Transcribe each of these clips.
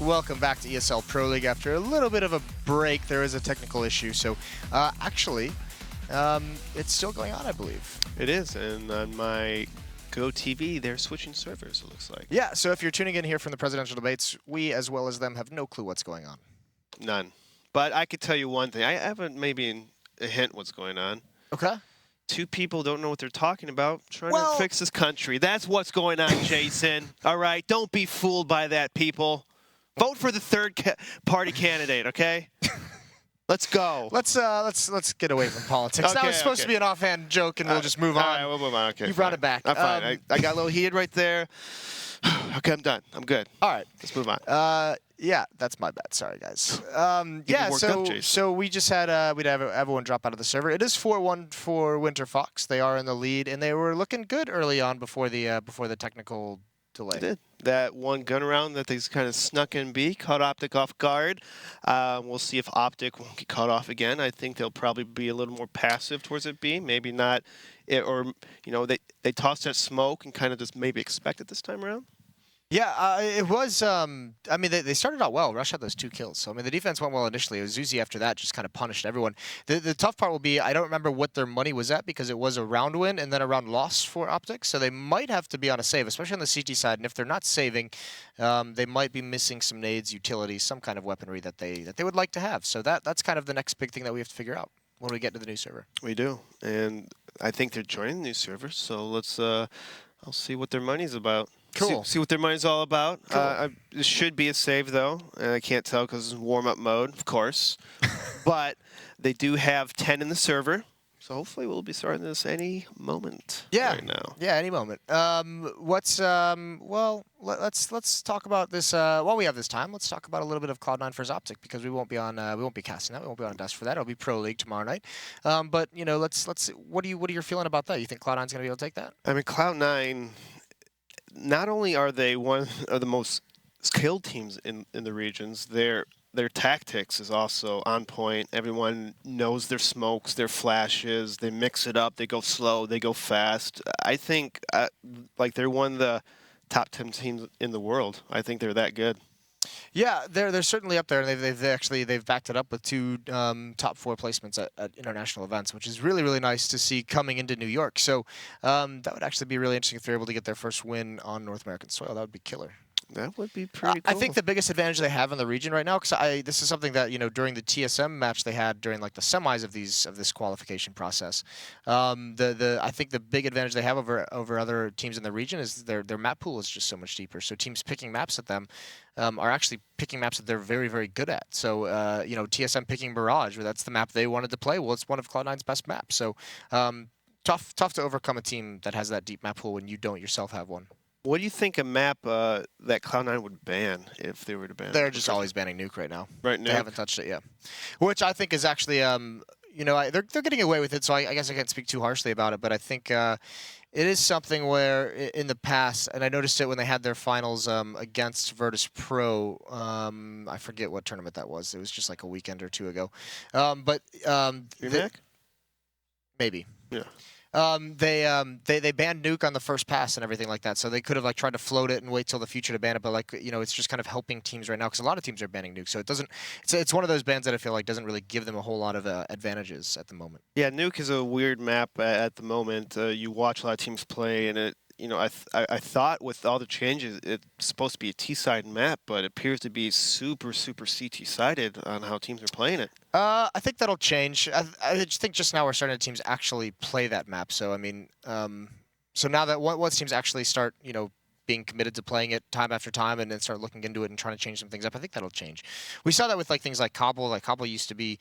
Welcome back to ESL Pro League. After a little bit of a break, there is a technical issue. So, actually, it's still going on, I believe. It is, and on my GoTV, they're switching servers, it looks like. Yeah, so if you're tuning in here from the presidential debates, we, as well as them, have no clue what's going on. None. But I could tell you one thing. I have maybe a hint what's going on. Okay. Two people don't know what they're talking about, trying to fix this country. That's what's going on, Jason. All right, don't be fooled by that, people. Vote for the third-party candidate, okay? Let's go. Let's get away from politics. That was supposed to be an offhand joke, and we'll just move on. All right, we'll move on. Okay, you brought it back. I'm fine. I got a little heated right there. Okay, I'm done. I'm good. All right. Let's move on. Yeah, that's my bad. Sorry, guys. So we just had we'd have everyone drop out of the server. It is 4-1 for Winterfox. They are in the lead, and they were looking good early on before the technical delay. They did. That one gun round that they kind of snuck in B, caught OpTic off guard. We'll see if OpTic won't get caught off again. I think they'll probably be a little more passive towards it B. Maybe not, or they tossed that smoke and kind of just maybe expect it this time around. Yeah, it was, I mean, they started out well. Rush had those 2 kills. So, I mean, the defense went well initially. It was Zuzi after that just kind of punished everyone. The tough part will be, I don't remember what their money was at because it was a round win and then a round loss for OpTic. So they might have to be on a save, especially on the CT side. And if they're not saving, they might be missing some nades, utilities, some kind of weaponry that they would like to have. So that's kind of the next big thing that we have to figure out when we get to the new server. We do. And I think they're joining the new server. So let's, I'll see what their money's about. Cool. See what their money's all about. Cool. This should be a save, though. And I can't tell because it's warm-up mode, of course. But they do have 10 in the server. So hopefully we'll be starting this any moment right now. Yeah, any moment. Well, let's talk about this. While we have this time, let's talk about a little bit of Cloud9 versus OpTic because we won't be on. We won't be casting that. We won't be on desk for that. It'll be Pro League tomorrow night. But let's. What are you feeling about that? You think Cloud9's gonna be able to take that? I mean, Cloud9. Not only are they one of the most skilled teams in the regions, their tactics is also on point. Everyone knows their smokes, their flashes. They mix it up. They go slow. They go fast. I think like they're one of the top 10 teams in the world. I think they're that good. Yeah, they're certainly up there, and they've backed it up with 2 top 4 placements at international events, which is really, really nice to see coming into New York. So that would actually be really interesting if they're able to get their first win on North American soil. That would be killer. That would be pretty cool. I think the biggest advantage they have in the region right now, because this is something that during the TSM match they had during like the semis of this qualification process. I think the big advantage they have over other teams in the region is their map pool is just so much deeper. So teams picking maps at them are actually picking maps that they're very, very good at. So TSM picking Mirage, where that's the map they wanted to play. Well, it's one of Cloud9's best maps. So tough to overcome a team that has that deep map pool when you don't yourself have one. What do you think a map that Cloud9 would ban if they were to ban it? They're just always banning Nuke right now. Right now? They haven't touched it yet. Which I think is actually, they're getting away with it, so I guess I can't speak too harshly about it, but I think it is something where in the past, and I noticed it when they had their finals against Virtus Pro, I forget what tournament that was. It was just like a weekend or 2 ago. Maybe. Yeah. They banned Nuke on the first pass and everything like that, so they could have like tried to float it and wait till the future to ban it, but it's just kind of helping teams right now because a lot of teams are banning Nuke, so it doesn't. It's one of those bans that I feel like doesn't really give them a whole lot of advantages at the moment. Yeah, Nuke is a weird map at the moment. You watch a lot of teams play, and it. I thought with all the changes, it's supposed to be a T-side map, but it appears to be super, super CT-sided on how teams are playing it. I think that'll change. I just think just now we're starting to teams actually play that map. So I mean, so now that once teams actually start, being committed to playing it time after time and then start looking into it and trying to change some things up, I think that'll change. We saw that with like things like Cobble. Like Cobble used to be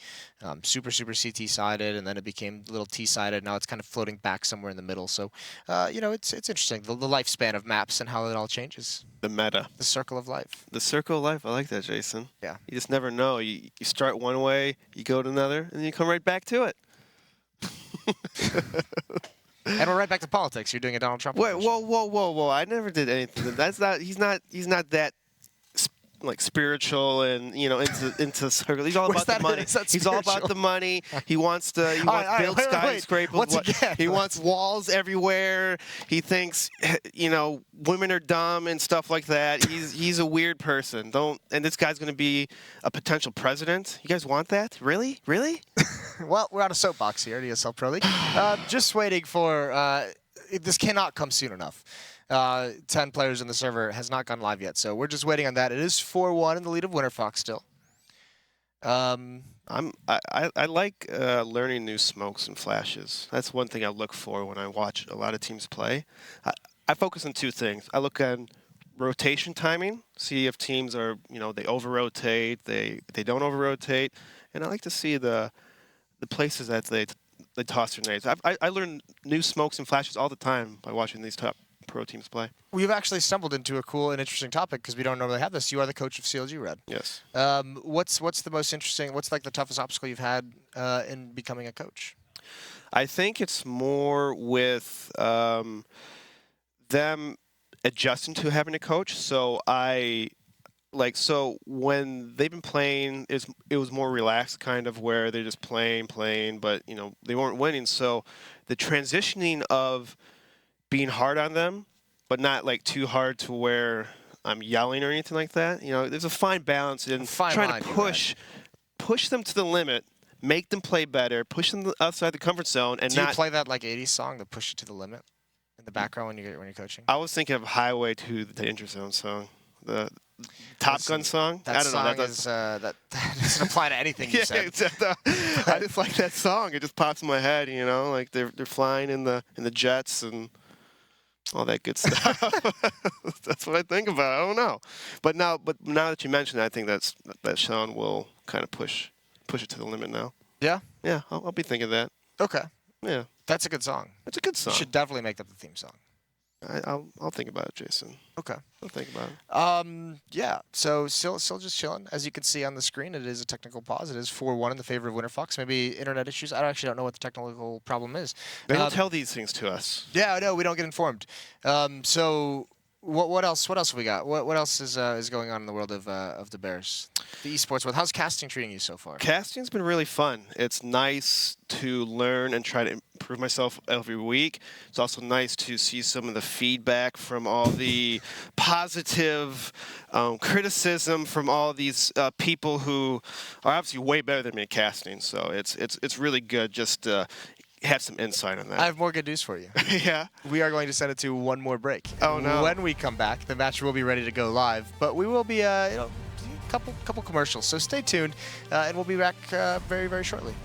super, super CT-sided, and then it became a little T-sided. Now it's kind of floating back somewhere in the middle. So, it's interesting, the lifespan of maps and how it all changes. The meta. The circle of life. The circle of life. I like that, Jason. Yeah. You just never know. You start one way, you go to another, and then you come right back to it. And we're right back to politics. You're doing a Donald Trump. Wait, whoa! I never did anything. That's not. He's not that like spiritual and into circle. He's all about the money. He's all about the money. He wants to build skyscrapers. Once again, he wants walls everywhere. He thinks women are dumb and stuff like that. He's a weird person. And this guy's going to be a potential president. You guys want that? Really? Well, we're on a soapbox here at ESL Pro League. Just waiting for this cannot come soon enough. 10 players in the server has not gone live yet, so we're just waiting on that. It is 4-1 in the lead of Winterfox still. I like learning new smokes and flashes. That's one thing I look for when I watch a lot of teams play. I focus on two things. I look at rotation timing, see if teams are, they over-rotate, they don't over-rotate, and I like to see the places that they toss their nades. I learn new smokes and flashes all the time by watching these top pro teams play. We've actually stumbled into a cool and interesting topic because we don't normally have this. You are the coach of CLG Red. Yes. What's the most interesting? What's like the toughest obstacle you've had in becoming a coach? I think it's more with them adjusting to having a coach. So when they've been playing, it was more relaxed, kind of where they're just playing, but they weren't winning. So the transitioning of being hard on them, but not like too hard to where I'm yelling or anything like that. There's a fine balance in trying to push them to the limit, make them play better, push them outside the comfort zone, and Do you play that like 80s song, the "Push It to the Limit," in the background when you're coaching? I was thinking of "Highway to the Danger Zone" song, the Top Gun song. That song that doesn't apply to anything you said. I just like that song. It just pops in my head. Like they're flying in the jets and all that good stuff. That's what I think about. I don't know, but now that you mention it, I think that Sean will kind of push it to the limit now. Yeah. Yeah, I'll be thinking of that. Okay. Yeah, that's a good song. It's a good song. You should definitely make that the theme song. I'll think about it, Jason. Okay. I'll think about it. Yeah. So still just chilling. As you can see on the screen, it is a technical pause. It is 4-1 in the favor of Winterfox. Maybe internet issues. I actually don't know what the technical problem is. They don't tell these things to us. Yeah, I know. We don't get informed. So what else? What else have we got? What else is going on in the world of the Bears, the esports world? How's casting treating you so far? Casting's been really fun. It's nice to learn and try to improve myself every week. It's also nice to see some of the feedback from all the positive criticism from all these people who are obviously way better than me at casting. So it's really good just to have some insight on that. I have more good news for you. Yeah. We are going to send it to one more break. Oh no. When we come back, the match will be ready to go live, but we will be couple commercials. So stay tuned, and we'll be back very, very shortly.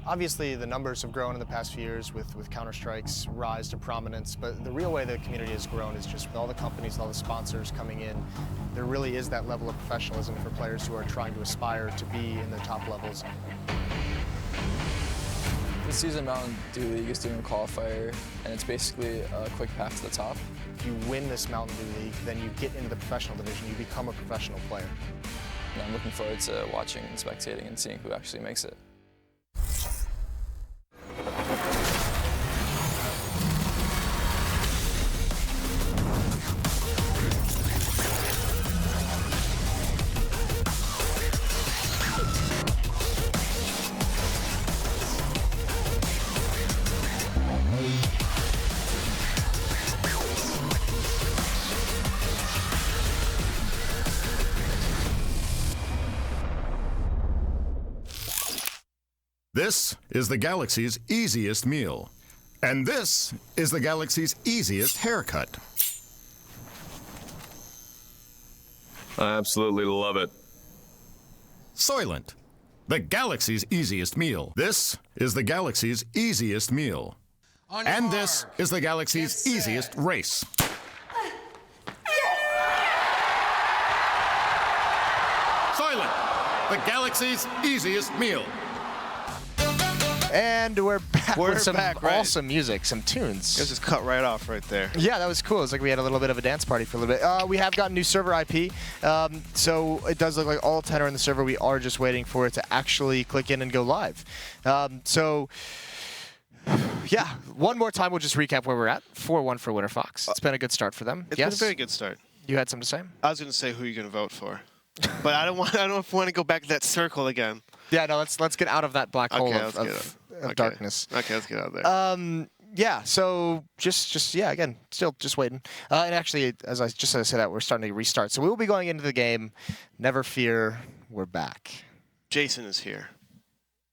Obviously, the numbers have grown in the past few years with Counter-Strike's rise to prominence, but the real way the community has grown is just with all the companies, all the sponsors coming in. There really is that level of professionalism for players who are trying to aspire to be in the top levels. This season, Mountain Dew League is doing a qualifier, and it's basically a quick path to the top. If you win this Mountain Dew League, then you get into the professional division, you become a professional player. And I'm looking forward to watching and spectating and seeing who actually makes it. This is the galaxy's easiest meal. And this is the galaxy's easiest haircut. I absolutely love it. Soylent, the galaxy's easiest meal. This is the galaxy's easiest meal. And this is the galaxy's easiest race. Soylent, the galaxy's easiest meal. And we're back with some back, right? awesome music, some tunes. This is cut right off right there. Yeah, that was cool. It's like we had a little bit of a dance party for a little bit. We have gotten new server IP, so it does look like all 10 are in the server. We are just waiting for it to actually click in and go live. Yeah, one more time, we'll just recap where we're at. 4-1 for Winterfox. It's been a good start for them. It's been a very good start. You had something to say? I was going to say who you're going to vote for, but I don't want to go back to that circle again. Yeah, no, let's get out of that black hole of darkness. Okay, let's get out of there. Yeah, so just again, still just waiting. And actually, as I said that, we're starting to restart. So we will be going into the game. Never fear, we're back. Jason is here.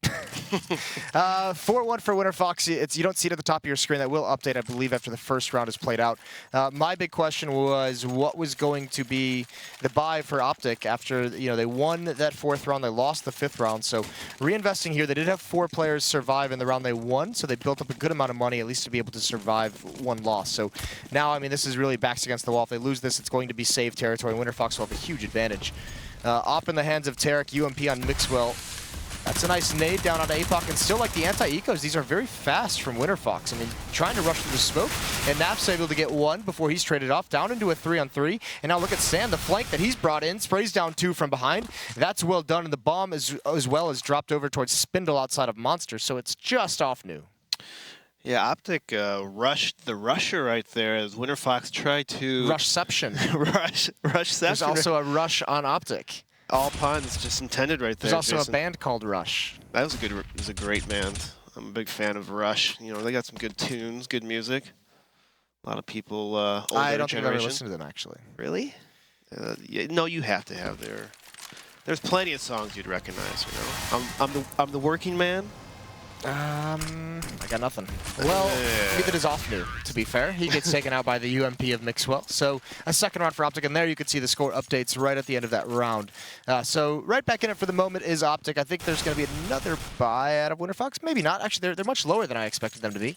4-1 for Winterfox. You don't see it at the top of your screen. That will update, I believe, after the first round is played out. My big question was what was going to be the buy for OpTic after they won that 4th round. They lost the 5th round. So reinvesting here, they did have 4 players survive in the round they won. So they built up a good amount of money, at least to be able to survive one loss. So now, I mean, this is really backs against the wall. If they lose this, it's going to be save territory. Winterfox will have a huge advantage. Op in the hands of Tarek, UMP on Mixwell. That's a nice nade down onto APOC, and still like the anti-ecos, these are very fast from Winterfox. I mean, trying to rush through the smoke, and Nap's able to get 1 before he's traded off, down into a 3-on-3. And now look at Sand, the flank that he's brought in, sprays down 2 from behind. That's well done, and the bomb as well as dropped over towards Spindle outside of Monster, so it's just off new. Yeah, OpTic rushed the rusher right there as Winterfox tried to... Rushception. Rushception. There's also a rush on OpTic. All puns just intended right there. There's also Jason. a band called Rush. That was a great band. I'm a big fan of Rush. They got some good tunes, good music. A lot of people older I don't think I've ever generation. listened to them, actually. Really? Yeah, no, you have to have their... There's plenty of songs you'd recognize, I'm the working man. I got nothing. Well, neither does off new, to be fair. He gets taken out by the UMP of Mixwell. So a 2nd round for OpTic, and there you can see the score updates right at the end of that round. So right back in it for the moment is OpTic. I think there's going to be another buy out of Winterfox. Maybe not. Actually, they're much lower than I expected them to be.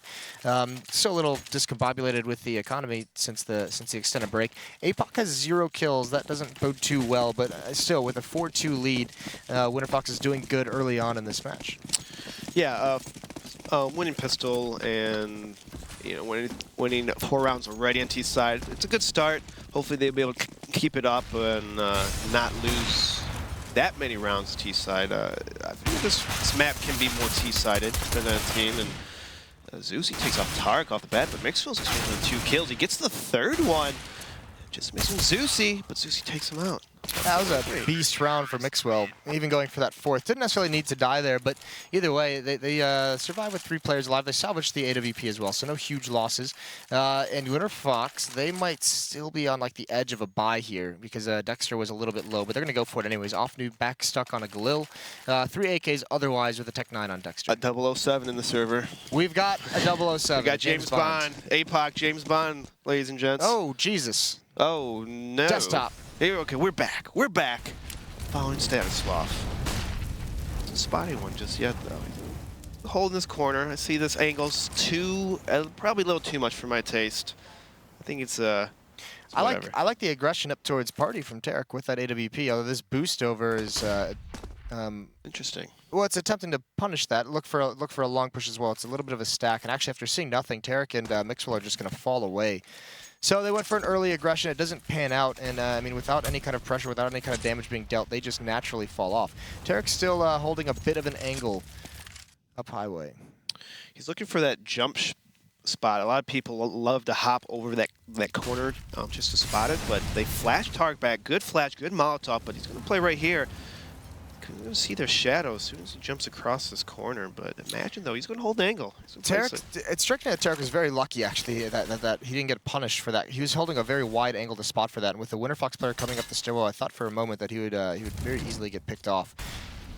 Still a little discombobulated with the economy since the extended break. APOC has 0 kills. That doesn't bode too well, but still with a 4-2 lead, Winterfox is doing good early on in this match. Yeah, winning pistol and winning 4 rounds already on T side. It's a good start. Hopefully they'll be able to keep it up and not lose that many rounds T side. I think this map can be more T sided than that team. And Zeusy takes off Tarek off the bat, but Mixwell's just with 2 kills. He gets the 3rd one. Just missing Zeusy, but Zeusy takes him out. That was a beast round for Mixwell, even going for that 4th. Didn't necessarily need to die there, but either way, they survived with 3 players alive. They salvaged the AWP as well, so no huge losses. And Winterfox, they might still be on like the edge of a bye here because Dexter was a little bit low, but they're going to go for it anyways. Off new, back stuck on a Galil. 3 AKs otherwise with a Tech 9 on Dexter. A 007 in the server. We've got a 007. We got James Bond. APOC, James Bond, ladies and gents. Oh, Jesus. Oh, no. Desktop. Okay, we're back. We're back. Following status swap. Hasn't spotted one just yet, though. Holding this corner. I see this angle's probably a little too much for my taste. I think it's I like the aggression up towards party from Tarek with that AWP. Although this boost over is interesting. Well, it's attempting to punish that. Look for a long push as well. It's a little bit of a stack, and actually after seeing nothing, Tarek and Mixwell are just going to fall away. So they went for an early aggression. It doesn't pan out, and I mean, without any kind of pressure, without any kind of damage being dealt, they just naturally fall off. Tarek's still holding a bit of an angle up highway. He's looking for that jump spot. A lot of people love to hop over that corner just to spot it, but they flash Tarek back. Good flash, good Molotov, but he's going to play right here. You're going to see their shadow as soon as he jumps across this corner, but imagine, though, he's going to hold the angle. It's striking that Tarek was very lucky, actually, that he didn't get punished for that. He was holding a very wide angle to spot for that, and with the Winterfox player coming up the stairwell, I thought for a moment that he would very easily get picked off.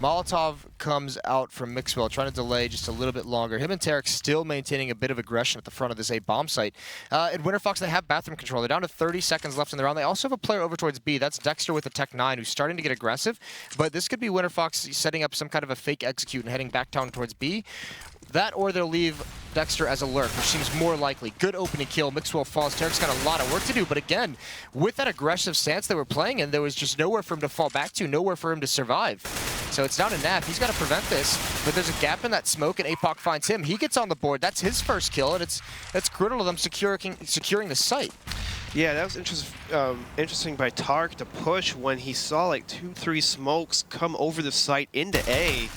Molotov comes out from Mixwell, trying to delay just a little bit longer. Him and Tarek still maintaining a bit of aggression at the front of this A bomb site. In Winterfox, they have bathroom control. They're down to 30 seconds left in the round. They also have a player over towards B. That's Dexter with the Tech 9, who's starting to get aggressive. But this could be Winterfox setting up some kind of a fake execute and heading back down towards B. That or they'll leave Dexter as a lurk, which seems more likely. Good opening kill. Mixwell falls. Tarek's got a lot of work to do. But again, with that aggressive stance they were playing in, there was just nowhere for him to fall back to, nowhere for him to survive. So it's down to Nav. He's got to prevent this, but there's a gap in that smoke, and APOC finds him. He gets on the board. That's his first kill, and it's critical to them securing the site. Yeah, that was interesting by Tark to push when he saw like 2-3 smokes come over the site into A.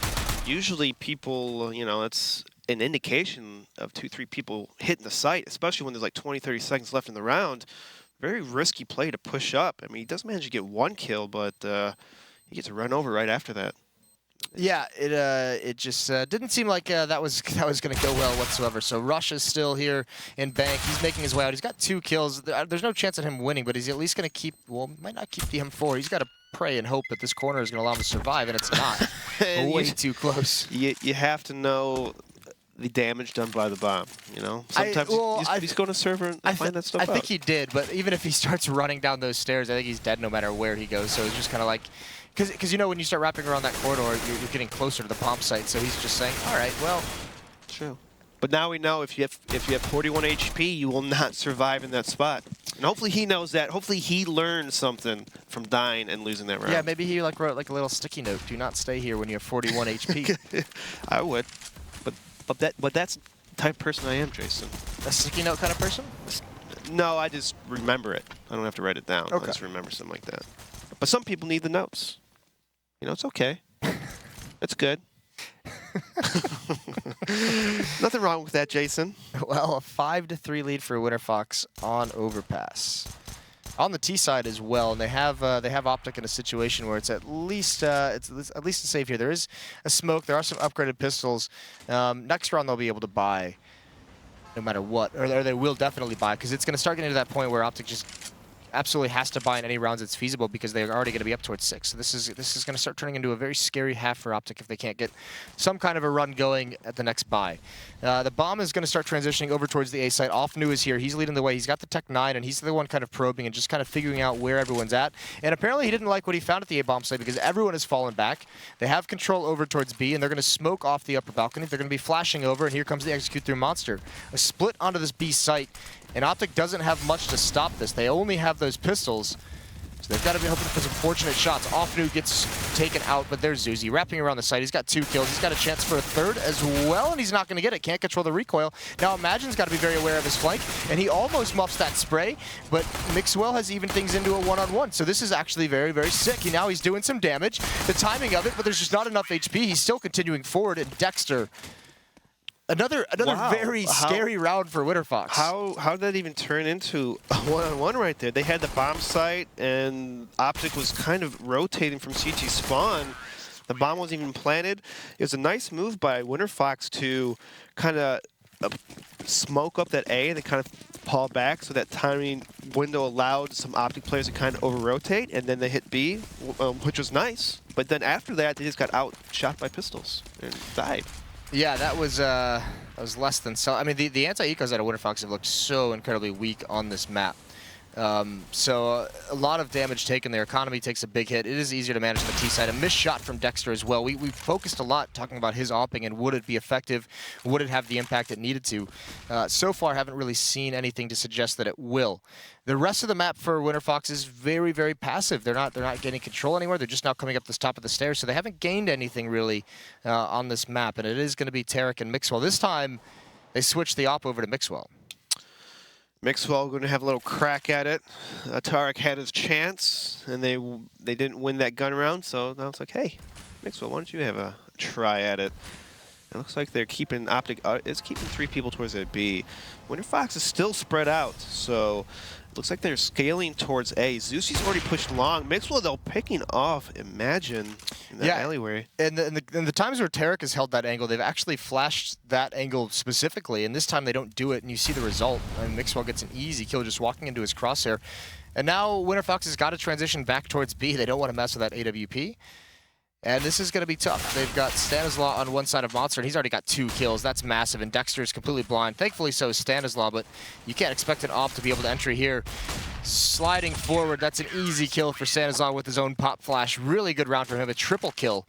Usually people, you know, it's an indication of 2-3 people hitting the site, especially when there's like 20-30 seconds left in the round. Very risky play to push up. I mean, he does manage to get one kill, but he gets a run over right after that. Yeah, it just didn't seem like that was going to go well whatsoever. So Rush is still here in Bank. He's making his way out. He's got 2 kills. There's no chance of him winning, but he's at least going to keep, well, might not keep the M4. He's got to pray and hope that this corner is going to allow him to survive, and it's not. Way too close. You have to know the damage done by the bomb, you know? Sometimes he's going to server and find that stuff out. I think he did, but even if he starts running down those stairs, I think he's dead no matter where he goes. So it's just kind of like, because you know when you start wrapping around that corridor, you're getting closer to the bomb site. So he's just saying, all right, well. True. But now we know if you have 41 HP, you will not survive in that spot. And hopefully he knows that. Hopefully he learned something from dying and losing that round. Yeah, maybe he wrote like a little sticky note. Do not stay here when you have 41 HP. I would. But that's the type of person I am, Jason. A sticky note kind of person? No, I just remember it. I don't have to write it down. Okay. I just remember something like that. But some people need the notes. You know, it's okay. It's good. Nothing wrong with that, Jason. Well, a 5-3 lead for Winterfox on Overpass. On the T side as well, and they have OpTic in a situation where it's at least a save here. There is a smoke. There are some upgraded pistols. Next round they'll be able to buy, no matter what, or they will definitely buy, because it's going to start getting to that point where OpTic just absolutely has to buy in any rounds it's feasible, because they're already going to be up towards 6. So this is going to start turning into a very scary half for OpTic if they can't get some kind of a run going at the next buy. The bomb is going to start transitioning over towards the A site. OffNu is here. He's leading the way. He's got the Tech 9, and he's the one kind of probing and just kind of figuring out where everyone's at. And apparently he didn't like what he found at the A bomb site, because everyone has fallen back. They have control over towards B, and they're going to smoke off the upper balcony. They're going to be flashing over, and here comes the execute through monster. A split onto this B site. And OpTic doesn't have much to stop this. They only have those pistols. So they've got to be hoping for some fortunate shots. OffNu gets taken out, but there's Zuzi wrapping around the site. He's got 2 kills. He's got a chance for a 3rd as well, and he's not going to get it. Can't control the recoil. Now Imagine's got to be very aware of his flank, and he almost muffs that spray, but Mixwell has evened things into a 1-on-1. So this is actually very, very sick. Now he's doing some damage. The timing of it, but there's just not enough HP. He's still continuing forward, and Dexter... Another wow. Very scary round for Winterfox. How did that even turn into a 1-on-1 right there? They had the bomb site, and OpTic was kind of rotating from CT spawn. The bomb wasn't even planted. It was a nice move by Winterfox to kind of smoke up that A and then kind of fall back, so that timing window allowed some OpTic players to kind of over-rotate, and then they hit B, which was nice. But then after that, they just got outshot by pistols and died. Yeah, that was less than so. I mean, the anti-ecos out of Winterfox have looked so incredibly weak on this map. So a lot of damage taken. Their economy takes a big hit. It is easier to manage the T side. A missed shot from Dexter as well. We focused a lot talking about his opping and would it be effective? Would it have the impact it needed to? So far, haven't really seen anything to suggest that it will. The rest of the map for Winterfox is very, very passive. They're not getting control anywhere. They're just now coming up this top of the stairs, so they haven't gained anything really on this map. And it is going to be Tarek and Mixwell. This time, they switched the op over to Mixwell. Mixwell going to have a little crack at it. Tarek had his chance, and they didn't win that gun round, so now it's like, hey, Mixwell, why don't you have a try at it? It looks like they're keeping OpTic. It's keeping 3 people towards that B. Winterfox is still spread out, so it looks like they're scaling towards A. Zusi's already pushed long. Mixwell, though, picking off Imagine in that alleyway. And the times where Tarek has held that angle, they've actually flashed that angle specifically, and this time they don't do it, and you see the result. I mean, Mixwell gets an easy kill just walking into his crosshair. And now Winterfox has got to transition back towards B. They don't want to mess with that AWP. And this is going to be tough. They've got Stanislaw on one side of Monster, and he's already got 2 kills. That's massive, and Dexter is completely blind. Thankfully, so is Stanislaw, but you can't expect an Op to be able to enter here. Sliding forward, that's an easy kill for Stanislaw with his own pop flash. Really good round for him, a triple kill.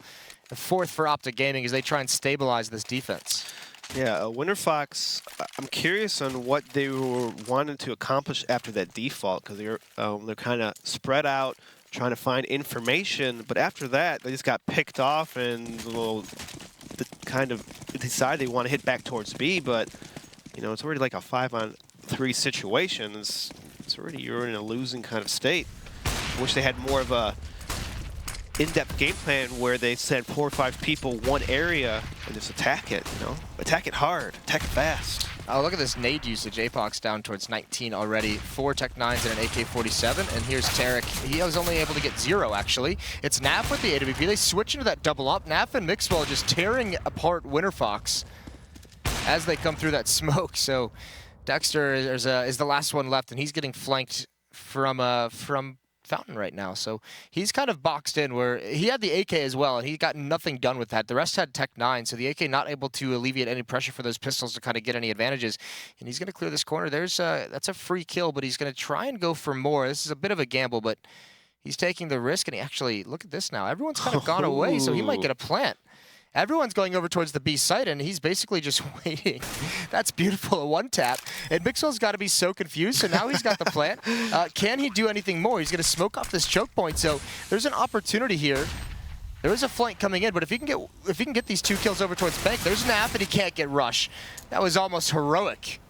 The 4th for OpTic Gaming as they try and stabilize this defense. Yeah, Winterfox, I'm curious on what they were wanting to accomplish after that default, because they're kind of spread out, trying to find information, but after that, they just got picked off and kind of decided they want to hit back towards B, but, you know, it's already like a 5-on-3 situation. It's already, you're in a losing kind of state. I wish they had more of a in-depth game plan where they send 4 or 5 people one area and just attack it, you know? Attack it hard, attack it fast. Oh, look at this nade usage. Apoc's down towards 19 already. 4 Tech 9s and an AK-47. And here's Tarek. He was only able to get 0, actually. It's Naf with the AWP. They switch into that double up. Naf and Mixwell just tearing apart Winterfox as they come through that smoke. So Dexter is the last one left, and he's getting flanked from Fountain right now. So he's kind of boxed in where he had the AK as well, and he got nothing done with that. The rest had Tech 9, so the AK not able to alleviate any pressure for those pistols to kind of get any advantages. And he's going to clear this corner. That's a free kill, but he's going to try and go for more. This is a bit of a gamble, but he's taking the risk, and he actually, look at this now. Everyone's kind of gone away, so he might get a plant. Everyone's going over towards the B site, and he's basically just waiting. That's beautiful, a 1-tap. And Mixwell's got to be so confused, so now he's got the plant. Can he do anything more? He's going to smoke off this choke point, so there's an opportunity here. There is a flank coming in, but if he can get these 2 kills over towards Bank, there's an app, and he can't get Rush. That was almost heroic.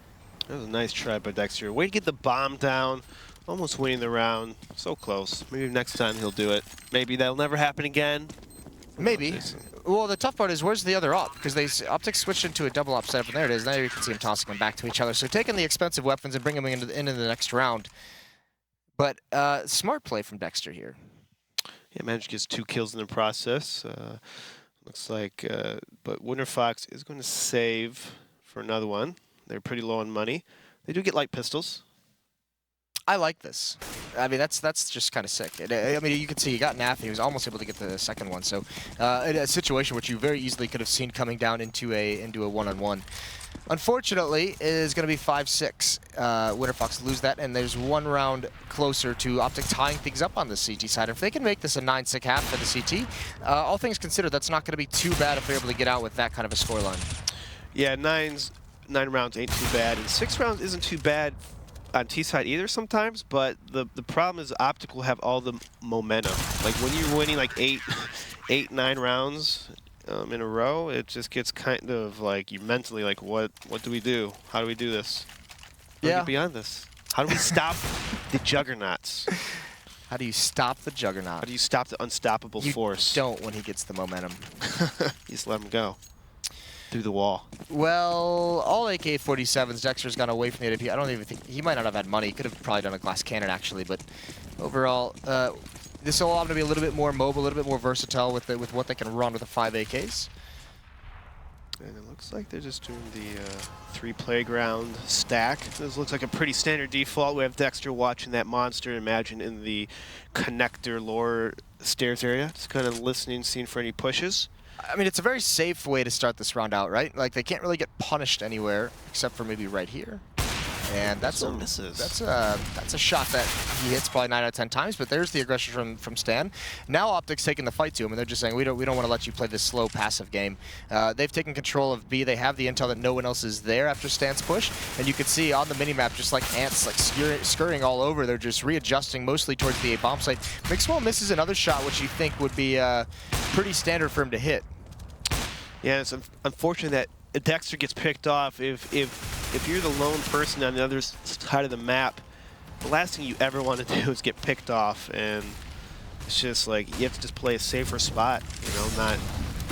That was a nice try by Dexter. Way to get the bomb down. Almost winning the round. So close. Maybe next time he'll do it. Maybe that'll never happen again. Maybe. Well, the tough part is, where's the other op? Because OpTic switched into a double op setup, and there it is. Now you can see him tossing them back to each other. So taking the expensive weapons and bringing them into the next round. But smart play from Dexter here. Yeah, managed to get 2 kills in the process. Looks like, but Winterfox is going to save for another one. They're pretty low on money. They do get light pistols. I like this. I mean, that's just kind of sick. I mean, you can see he got Naf, and he was almost able to get the second one. So, in a situation which you very easily could have seen coming down into a one-on-one. Unfortunately, it is going to be 5-6. Winterfox lose that, and there's 1 round closer to OpTic tying things up on the CT side. If they can make this a 9-6 half for the CT, all things considered, that's not going to be too bad if they're able to get out with that kind of a scoreline. Yeah, 9 rounds ain't too bad, and 6 rounds isn't too bad on T side either sometimes, but the problem is OpTic will have all the momentum. Like when you're winning like 9 rounds in a row, it just gets kind of like you mentally like, what do we do? How do we do this? How do we get beyond this? How do we stop the juggernauts? How do you stop the juggernaut? How do you stop the unstoppable force? You don't when he gets the momentum. You just let him go. Through the wall. Well, all AK-47s, Dexter's gone away from the AWP. I don't even think, he might not have had money. He could have probably done a glass cannon, actually, but overall, this will allow him to be a little bit more mobile, a little bit more versatile with what they can run with the 5 AKs. And it looks like they're just doing the 3 playground stack. This looks like a pretty standard default. We have Dexter watching that monster, imagine in the connector lower stairs area, just kind of listening, seeing for any pushes. I mean, it's a very safe way to start this round out, right? Like, they can't really get punished anywhere, except for maybe right here. And that's a shot that he hits probably 9 out of 10 times, but there's the aggression from Stan. Now OpTic's taking the fight to him, and they're just saying, we don't want to let you play this slow, passive game. They've taken control of B. They have the intel that no one else is there after Stan's push, and you can see on the minimap, just like ants like scurrying all over, they're just readjusting mostly towards the A bomb site. Mixwell misses another shot, which you think would be pretty standard for him to hit. Yeah, it's unfortunate that Dexter gets picked off. If you're the lone person on the other side of the map, the last thing you ever want to do is get picked off, and it's just like you have to just play a safer spot, you know,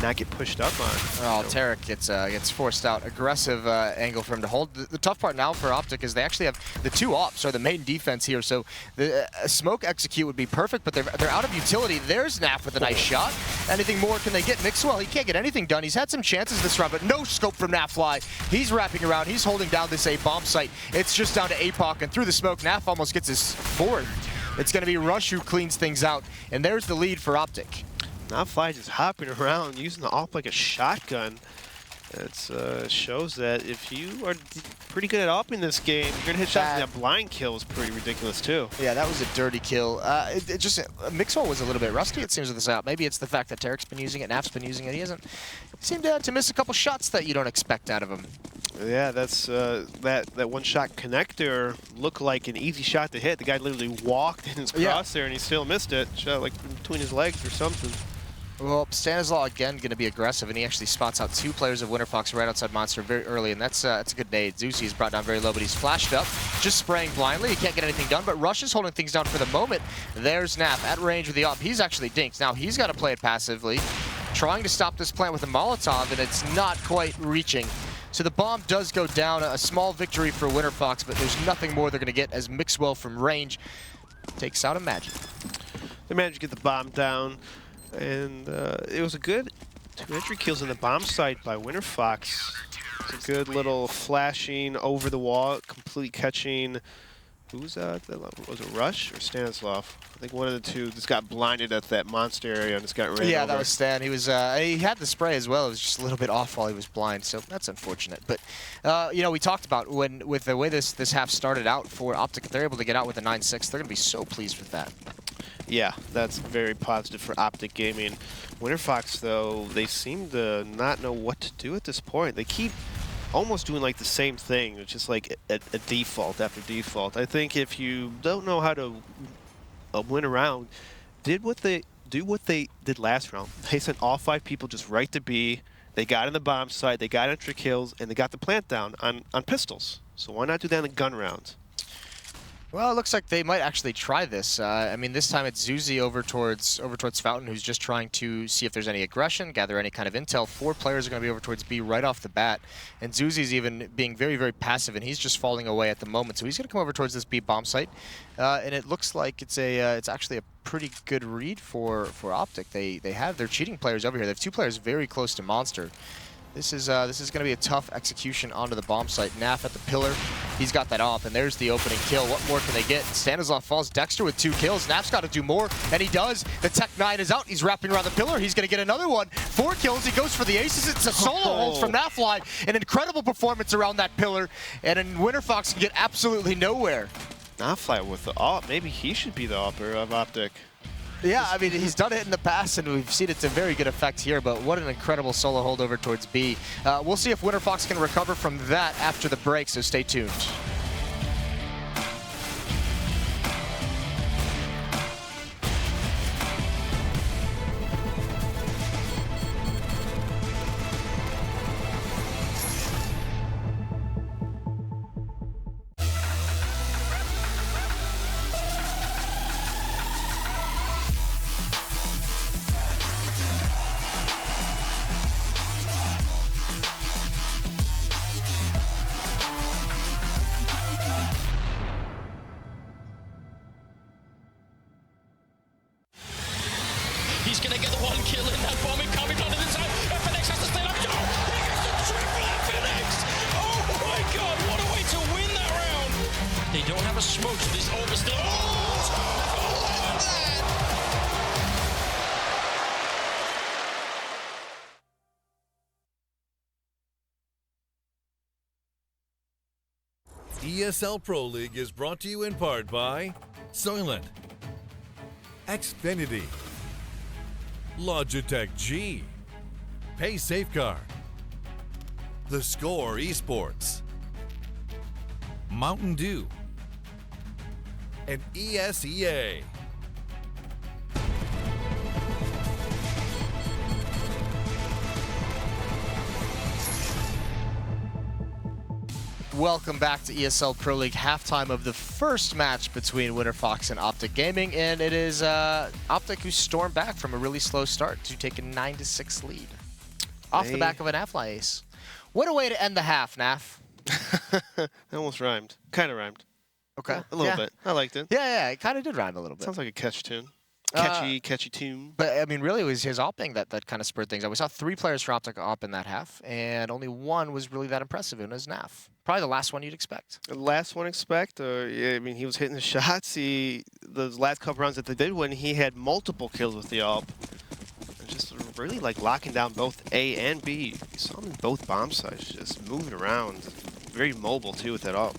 not get pushed up on. Oh, Tarek gets forced out. Aggressive angle for him to hold. The tough part now for OpTic is they actually have the 2 ops are the main defense here, so the smoke execute would be perfect, but they're out of utility. There's Naf with a nice shot. Anything more can they get? Mixwell, he can't get anything done. He's had some chances this round, but no scope from Nafly. He's wrapping around. He's holding down this A bomb site. It's just down to Apoc, and through the smoke, Naf almost gets his 4th. It's going to be Rush who cleans things out, and there's the lead for OpTic. Now Fly just hopping around, using the AWP like a shotgun. It shows that if you are pretty good at AWPing this game, you're going to hit shots, and that blind kill is pretty ridiculous too. Yeah, that was a dirty kill. Mixwell was a little bit rusty, it seems, with this out. Maybe it's the fact that Tarek's been using it, Naf's been using it. He seemed to miss a couple shots that you don't expect out of him. Yeah, that's that one-shot connector looked like an easy shot to hit. The guy literally walked in his crosshair and he still missed it. Shot like between his legs or something. Well, Stanislaw again going to be aggressive, and he actually spots out 2 players of Winterfox right outside Monster very early, and that's a good nade. Zusi is brought down very low, but he's flashed up, just spraying blindly. He can't get anything done, but Rush is holding things down for the moment. There's Naf at range with the AWP. He's actually dinked. Now he's got to play it passively, trying to stop this plant with a Molotov, and it's not quite reaching. So the bomb does go down, a small victory for Winterfox, but there's nothing more they're going to get as Mixwell from range takes out a Magic. They managed to get the bomb down, and it was a good 2 entry kills in the bomb site by Winterfox. It's a good little flashing over the wall, complete catching. Who was that? Was it Rush or Stanislav? I think one of the two just got blinded at that monster area and just got ran Yeah, over. that was Stan. He was he had the spray as well. It was just a little bit off while he was blind, so that's unfortunate. But you know, we talked about with the way this half started out for OpTic, if they're able to get out with a 9-6, they're going to be so pleased with that. Yeah, that's very positive for OpTic Gaming. Winterfox, though, they seem to not know what to do at this point. They keep almost doing like the same thing. It's just like a default after default. I think if you don't know how to win a round, do what they did last round. They sent all 5 people just right to B. They got in the bomb site, they got extra kills, and they got the plant down on pistols. So why not do that in the gun round? Well, it looks like they might actually try this. I mean, this time it's Zuzi over towards Fountain, who's just trying to see if there's any aggression, gather any kind of intel. 4 players are going to be over towards B right off the bat, and Zuzi's even being very, very passive, and he's just falling away at the moment. So he's going to come over towards this B bomb site, and it looks like it's actually a pretty good read for OpTic. They have their cheating players over here. They have 2 players very close to Monster. This is going to be a tough execution onto the bomb site. Naf at the pillar. He's got that off, and there's the opening kill. What more can they get? Stanislav falls Dexter with 2 kills. Naf's got to do more, and he does. The Tech 9 is out. He's wrapping around the pillar. He's going to get another one. 4 kills. He goes for the aces. It's a solo hold from Nafly. An incredible performance around that pillar, and then Winterfox can get absolutely nowhere. Nafly with the AWP. Maybe he should be the AWPer of OpTic. Yeah, I mean, he's done it in the past, and we've seen it to very good effect here, but what an incredible solo hold over towards B. We'll see if Winterfox can recover from that after the break, so stay tuned. He's gonna get the 1 kill in that bomb coming down to the side. FNX has to stay up. No! He gets the triple FNX! Oh my god, what a way to win that round! They don't have a smoke, so this orb is still. Oh, ESL Pro League is brought to you in part by Soylent, Xfinity, Logitech G, Pay Safeguard, The Score Esports, Mountain Dew, and ESEA. Welcome back to ESL Pro League halftime of the first match between Winterfox and OpTic Gaming, and it is OpTic who stormed back from a really slow start to take a 9-6 lead off the back of an Nafly ace. What a way to end the half, Naf. That almost rhymed. Kind of rhymed. Okay. A little bit. I liked it. Yeah, it kind of did rhyme a little bit. Sounds like a catch tune. Catchy tune. But, I mean, really, it was his opping that kind of spurred things out. We saw 3 players for OpTic op in that half, and only 1 was really that impressive, and it was Naf. Probably the last one you'd expect. The last one expect? Yeah, I mean, he was hitting the shots. Those last couple rounds that they did win, he had multiple kills with the AWP. really like locking down both A and B. You saw them in both bomb sites, just moving around. Very mobile too with that ult.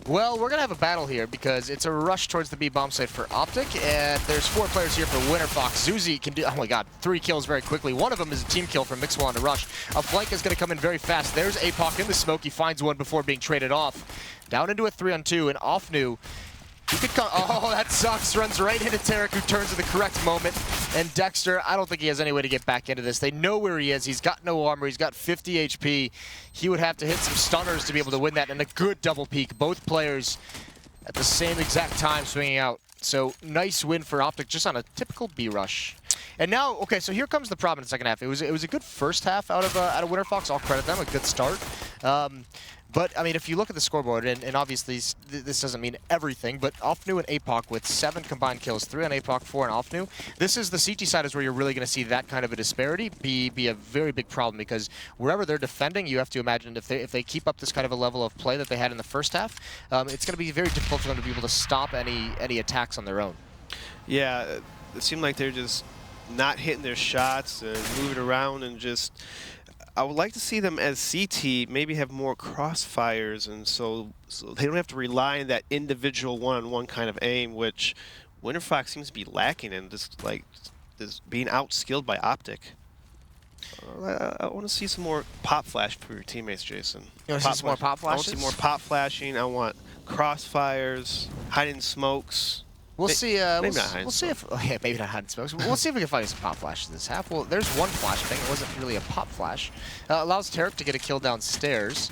Well, we're going to have a battle here because it's a rush towards the B bomb site for OpTic, and there's 4 players here for Winterfox. Zuzi can do, oh my god, 3 kills very quickly. One of them is a team kill from Mixwell on the rush. A flank is going to come in very fast. There's APOC in the smoke. He finds one before being traded off. Down into a 3-on-2, and Offnu. He could come, oh, that sucks. Runs right into Tarek, who turns at the correct moment. And Dexter, I don't think he has any way to get back into this. They know where he is. He's got no armor. He's got 50 HP. He would have to hit some stunners to be able to win that, and a good double peek. Both players at the same exact time swinging out. So nice win for OpTic, just on a typical B rush. And now, okay, so here comes the problem in the second half. It was a good first half out of Winterfox. I'll credit them, a good start. But, I mean, if you look at the scoreboard, and obviously this doesn't mean everything, but Offnu and APOC with 7 combined kills, 3 on APOC, 4 on Offnu. This is the CT side is where you're really going to see that kind of a disparity be a very big problem, because wherever they're defending, you have to imagine if they keep up this kind of a level of play that they had in the first half, it's going to be very difficult for them to be able to stop any attacks on their own. Yeah, it seemed like they're just not hitting their shots and moving around, and just I would like to see them as CT maybe have more crossfires, and so they don't have to rely on that individual one-on-one kind of aim, which Winterfox seems to be lacking in, just like being out-skilled by OpTic. I want to see some more pop flash for your teammates, Jason. You want to see some more pop flashes? I want to see more pop flashing. I want crossfires, hiding smokes. We'll see. Maybe not hiding we'll see if. Oh, yeah, maybe not hiding smokes. We'll see if we can find some pop flashes this half. Well, there's one flash thing. It wasn't really a pop flash. Allows Tarek to get a kill downstairs.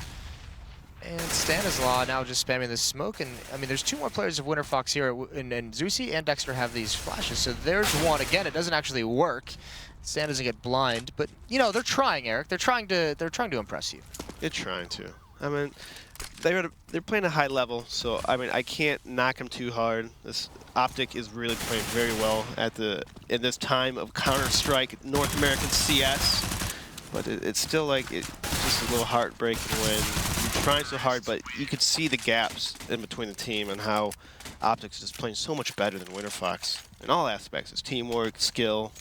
And Stanislaw now just spamming the smoke. And I mean, there's 2 more players of Winterfox here, and Zusi and Dexter have these flashes. So there's one. Again, it doesn't actually work. Stan doesn't get blind, but you know they're trying, Eric. They're trying to impress you. They're trying to. I mean, they're playing a high level, so I mean I can't knock them too hard. This OpTic is really playing very well in this time of Counter-Strike North American CS, but it's still like it's just a little heartbreaking when you're trying so hard, but you could see the gaps in between the team and how OpTic is just playing so much better than Winterfox in all aspects. It's teamwork, skill,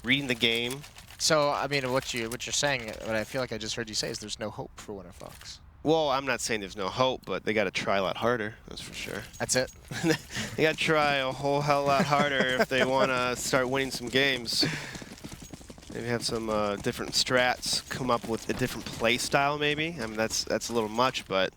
reading the game. So I mean, what you're saying, what I feel like I just heard you say is there's no hope for Winterfox. Well, I'm not saying there's no hope, but they got to try a lot harder, that's for sure. That's it? They got to try a whole hell lot harder if they want to start winning some games. Maybe have some different strats, come up with a different play style maybe. I mean, that's a little much, but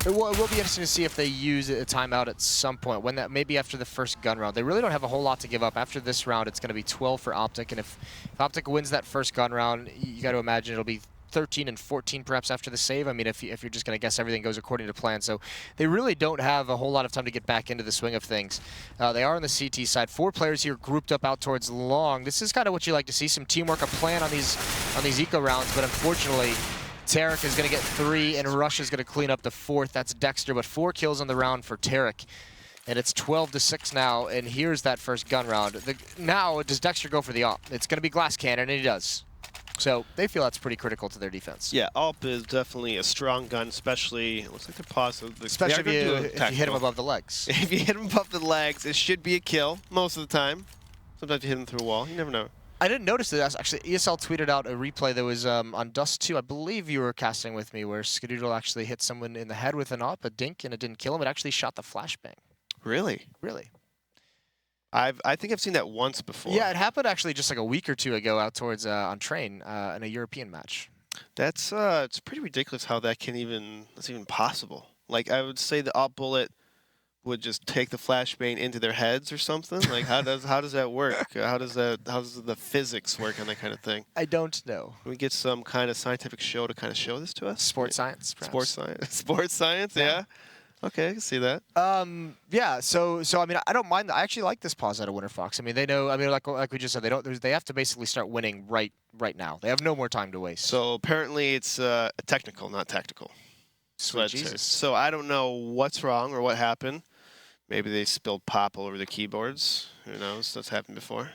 it will be interesting to see if they use a timeout at some point, when that maybe after the first gun round. They really don't have a whole lot to give up. After this round, it's going to be 12 for OpTic, and if OpTic wins that first gun round, you got to imagine it'll be 13 and 14 perhaps after the save. I mean, if you're just going to guess everything goes according to plan. So they really don't have a whole lot of time to get back into the swing of things. They are on the CT side. 4 players here grouped up out towards long. This is kind of what you like to see, some teamwork, a plan on these eco rounds, but unfortunately, Tarek is going to get 3, and Rush is going to clean up the 4th. That's Dexter, but 4 kills on the round for Tarek. And it's 12-6 now, and here's that first gun round. Now, does Dexter go for the AWP? It's going to be Glass Cannon, and he does. So they feel that's pretty critical to their defense. Yeah, AWP is definitely a strong gun, especially, it looks like they're positive. Especially if you hit him above the legs. If you hit him above the legs, it should be a kill most of the time. Sometimes you hit him through a wall, you never know. I didn't notice that. Actually, ESL tweeted out a replay that was on Dust 2. I believe you were casting with me, where Skadoodle actually hit someone in the head with an AWP, a dink, and it didn't kill him. It actually shot the flashbang. Really? Really. I think I've seen that once before. Yeah, it happened actually just like a week or 2 ago out towards on Train in a European match. That's it's pretty ridiculous how that's even possible. Like, I would say the AWP bullet would just take the flashbang into their heads or something. Like, how does that work? How does the physics work on that kind of thing? I don't know. Can we get some kind of scientific show to kind of show this to us? Sports science, perhaps. Sports science. Sports science. Yeah. Okay, I can see that. Yeah. So I mean, I don't mind. I actually like this pause out of Winterfox. I mean, they know. I mean, like we just said, they have to basically start winning right now. They have no more time to waste. So apparently, it's technical, not tactical. Sweet Jesus. So I don't know what's wrong or what happened. Maybe they spilled pop all over the keyboards. Who knows? That's happened before.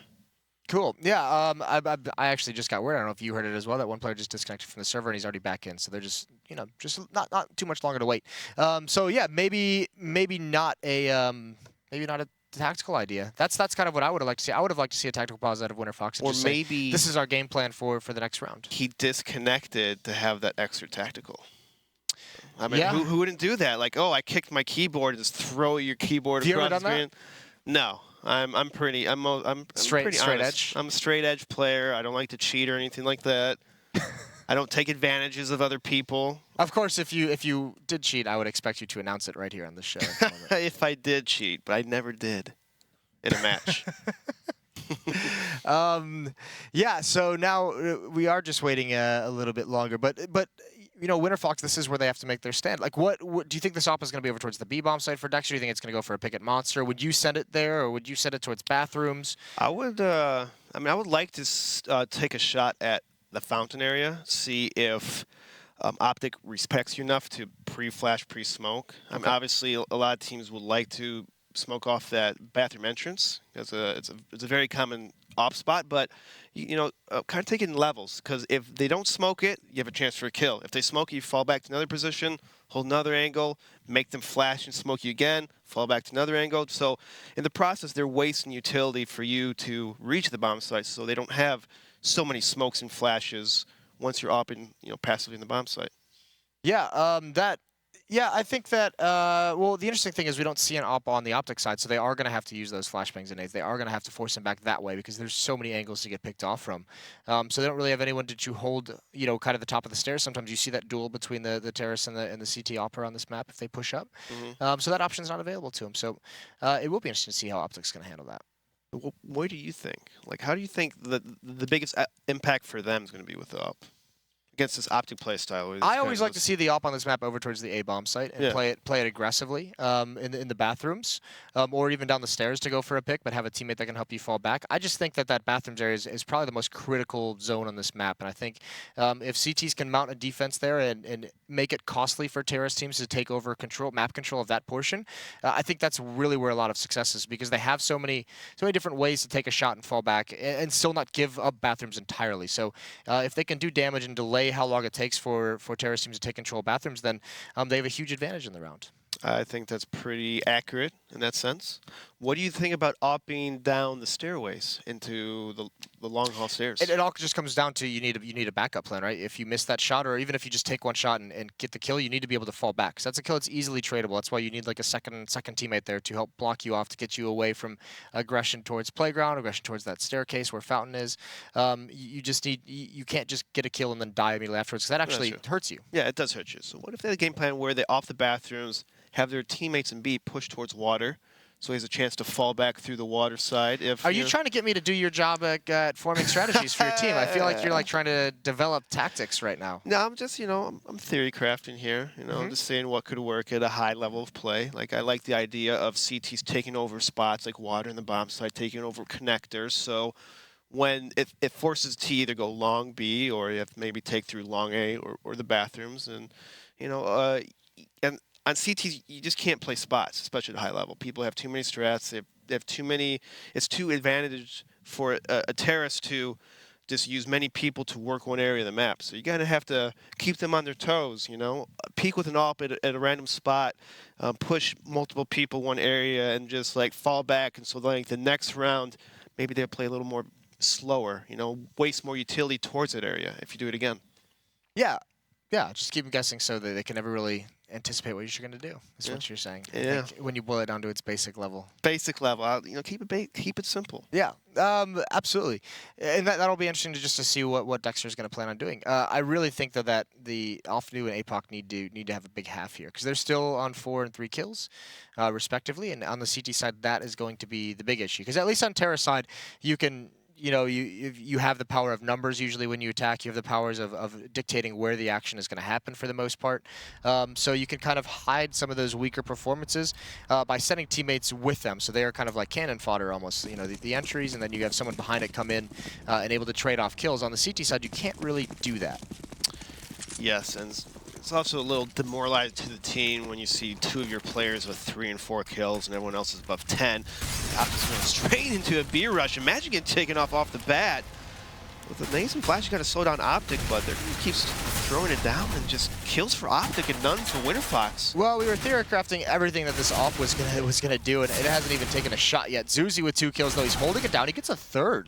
Cool. Yeah. I actually just got word. I don't know if you heard it as well. That one player just disconnected from the server and he's already back in. So they're just not too much longer to wait. So yeah, maybe not a tactical idea. That's kind of what I would have liked to see. I would have liked to see a tactical pause out of Winterfox. Or maybe this is our game plan for the next round. He disconnected to have that extra tactical. I mean, Yeah. who wouldn't do that? Like, oh, I kicked my keyboard and just throw your keyboard Have you across ever the done screen. No, I'm pretty Straight honest. edge? I'm a straight edge player. I don't like to cheat or anything like that. I don't take advantages of other people. Of course, if you did cheat, I would expect you to announce it right here on the show. If I did cheat, but I never did in a match. Yeah, so now we are just waiting a little bit longer, but you know, Winterfox, this is where they have to make their stand. Like, what do you think this op is going to be over towards the B-bomb site for Dexter? Do you think it's going to go for a pick at Monster? Would you send it there, or would you send it towards bathrooms? I would. I would like to take a shot at the fountain area, see if OpTic respects you enough to pre-flash, pre-smoke. I mean, obviously, a lot of teams would like to smoke off that bathroom entrance. It's a very common op spot, but kind of take it in levels, because if they don't smoke it, you have a chance for a kill. If they smoke you, fall back to another position, hold another angle, make them flash and smoke you again, fall back to another angle. So in the process, they're wasting utility for you to reach the bomb site, so they don't have so many smokes and flashes once you're up and passively in the bomb site. Yeah, Yeah, I think that, well, the interesting thing is we don't see an op on the OpTic side, so they are going to have to use those flashbangs and nades. They are going to have to force him back that way because there's so many angles to get picked off from. So they don't really have anyone to hold, kind of the top of the stairs. Sometimes you see that duel between the terrace and the CT opera on this map if they push up. So that option's not available to him. So it will be interesting to see how OpTic's going to handle that. What do you think? Like, how do you think the biggest impact for them is going to be with the op? Against this OpTic play style. I always like to see the op on this map over towards the A-bomb site and play it aggressively in the bathrooms or even down the stairs to go for a pick, but have a teammate that can help you fall back. I just think that bathrooms area is probably the most critical zone on this map, and I think if CTs can mount a defense there and make it costly for terrorist teams to take over map control of that portion, I think that's really where a lot of success is, because they have so many different ways to take a shot and fall back and still not give up bathrooms entirely. So if they can do damage and delay how long it takes for terrorist teams to take control of bathrooms, then they have a huge advantage in the round. I think that's pretty accurate in that sense. What do you think about opping down the stairways into the long haul stairs? It all just comes down to you need a backup plan, right? If you miss that shot, or even if you just take one shot and get the kill, you need to be able to fall back. Because that's a kill that's easily tradable. That's why you need like a second teammate there to help block you off, to get you away from aggression towards playground, aggression towards that staircase where fountain is. You can't just get a kill and then die immediately afterwards, because that actually hurts you. Yeah, it does hurt you. So what if they had a game plan where they off the bathrooms, have their teammates in B push towards water, so he has a chance to fall back through the water side? Are you trying to get me to do your job at forming strategies for your team? I feel like you're like trying to develop tactics right now. No, I'm just, I'm theory crafting here. I'm just saying what could work at a high level of play. Like, I like the idea of CTs taking over spots like water in the bomb site, taking over connectors. So when it forces T either go long B, or you have to maybe take through long A or the bathrooms, and and on CTs, you just can't play spots, especially at a high level. People have too many strats. They have too many. It's too advantage for a terrorist to just use many people to work one area of the map. So you gotta have to keep them on their toes. Peek with an op at a random spot, push multiple people one area, and just like fall back. And so like the next round, maybe they'll play a little more slower. Waste more utility towards that area if you do it again. Yeah, just keep them guessing so that they can never really anticipate what you're going to do. That's what you're saying. Yeah. When you boil it down to its basic level. Basic level. Keep it simple. Yeah, absolutely. And that'll be interesting to see what Dexter's going to plan on doing. I really think that the Alphanu and APOC need to have a big half here, because they're still on 4 and 3 kills, respectively. And on the CT side, that is going to be the big issue, because at least on Terra side, you can. You have the power of numbers usually when you attack. You have the powers of dictating where the action is going to happen for the most part. So you can kind of hide some of those weaker performances by sending teammates with them. So they are kind of like cannon fodder almost, the entries, and then you have someone behind it come in and able to trade off kills. On the CT side, you can't really do that. Yes, and it's also a little demoralizing to the team when you see 2 of your players with 3 and 4 kills and everyone else is above 10. Optic's going straight into a beer rush. Imagine getting taken off the bat. With the Mason Flash, you got to slow down OpTic, but they're going to keep throwing it down, and just kills for OpTic and none for Winterfox. Well, we were theorycrafting everything that this op was gonna do, and it hasn't even taken a shot yet. Zuzi with 2 kills, though. He's holding it down. He gets a 3rd.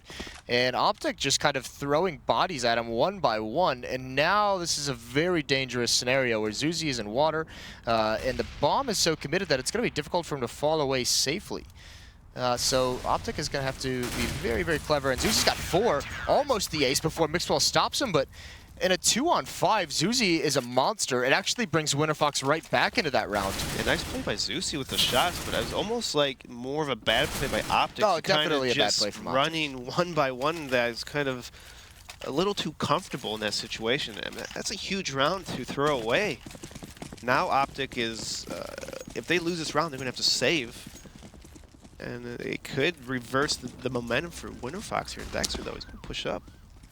And OpTic just kind of throwing bodies at him one by one. And now this is a very dangerous scenario where Zuzi is in water, and the bomb is so committed that it's going to be difficult for him to fall away safely. So OpTic is going to have to be very, very clever. And Zuzi's got 4, almost the ace before Mixwell stops him, but in a 2-on-5, Zuzi is a monster. It actually brings Winterfox right back into that round. Yeah, nice play by Zuzi with the shots, but it was almost like more of a bad play by OpTic. Oh, definitely a bad play from OpTic. Running one by one, that is kind of a little too comfortable in that situation. And that's a huge round to throw away. Now OpTic is, if they lose this round, they're going to have to save. And it could reverse the momentum for Winterfox here. Dexter, though, he's going to push up.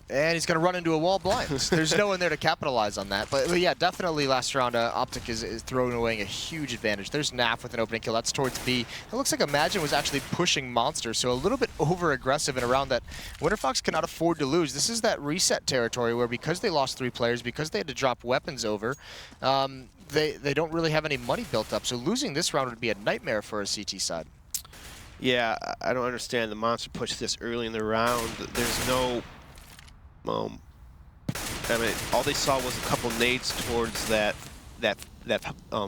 And he's going to run into a wall blind. There's no one there to capitalize on that. But yeah, definitely last round, OpTic is throwing away a huge advantage. There's Naf with an opening kill. That's towards B. It looks like Imagine was actually pushing Monster, so a little bit over-aggressive in a round that Winterfox cannot afford to lose. This is that reset territory where because they lost 3 players, because they had to drop weapons over, they don't really have any money built up. So losing this round would be a nightmare for a CT side. Yeah, I don't understand the Monster push this early in the round. There's no... I mean, all they saw was a couple nades towards that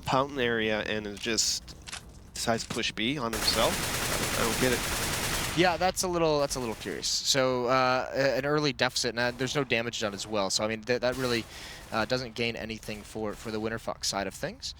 fountain area, and it just decides to push B on himself. I don't get it. Yeah, that's a little curious. So an early deficit, and there's no damage done as well. So I mean, that really doesn't gain anything for the Winterfox side of things.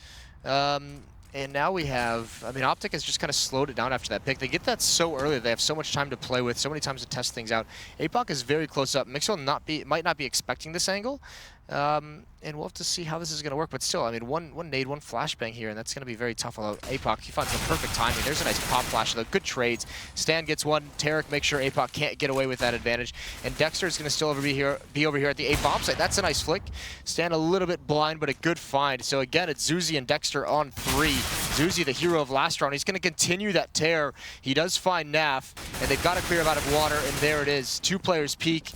And now we have, I mean, OpTic has just kind of slowed it down after that pick. They get that so early, they have so much time to play with, so many times to test things out. APOC is very close up. Mixwell might not be expecting this angle, and we'll have to see how this is going to work. But still, I mean, one nade, one flashbang here, and that's going to be very tough. Although APOC, he finds the perfect timing. There's a nice pop flash, though. Good trades. Stan gets one. Tarek makes sure APOC can't get away with that advantage. And Dexter is going to still be over here at the A bomb site. That's a nice flick. Stan a little bit blind, but a good find. So again, it's Zuzi and Dexter on 3. Zuzi, the hero of last round. He's going to continue that tear. He does find Naf, and they've got to clear him out of water, and there it is. 2 players peak.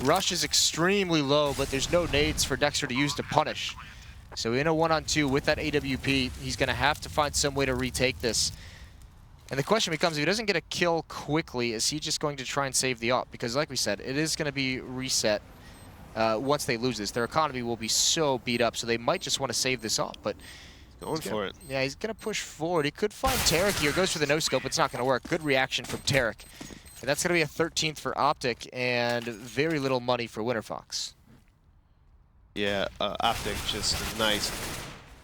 Rush is extremely low, but there's no nades for Dexter to use to punish. So in a 1-on-2 with that AWP, he's going to have to find some way to retake this. And the question becomes, if he doesn't get a kill quickly, is he just going to try and save the op? Because like we said, it is going to be reset once they lose this. Their economy will be so beat up, so they might just want to save this op. But going for it. Yeah, he's going to push forward. He could find Tarek here. Goes for the no-scope. It's not going to work. Good reaction from Tarek. And that's going to be a 13th for OpTic and very little money for Winterfox. Yeah, OpTic just a nice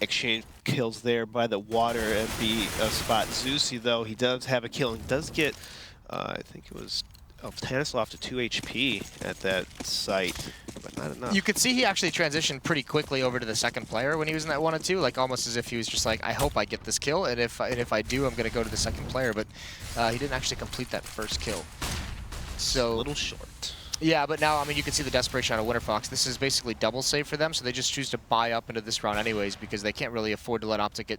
exchange kills there by the water and B spot. Zuzi, though, he does have a kill and does get, I think it was Stanislav to 2 HP at that site, but not enough. You could see he actually transitioned pretty quickly over to the second player when he was in that 1-on-2, like almost as if he was just like, I hope I get this kill, and if I do, I'm going to go to the second player, but he didn't actually complete that first kill. So a little short. Yeah, but now, I mean, you can see the desperation out of Winterfox. This is basically double save for them, so they just choose to buy up into this round anyways because they can't really afford to let OpTic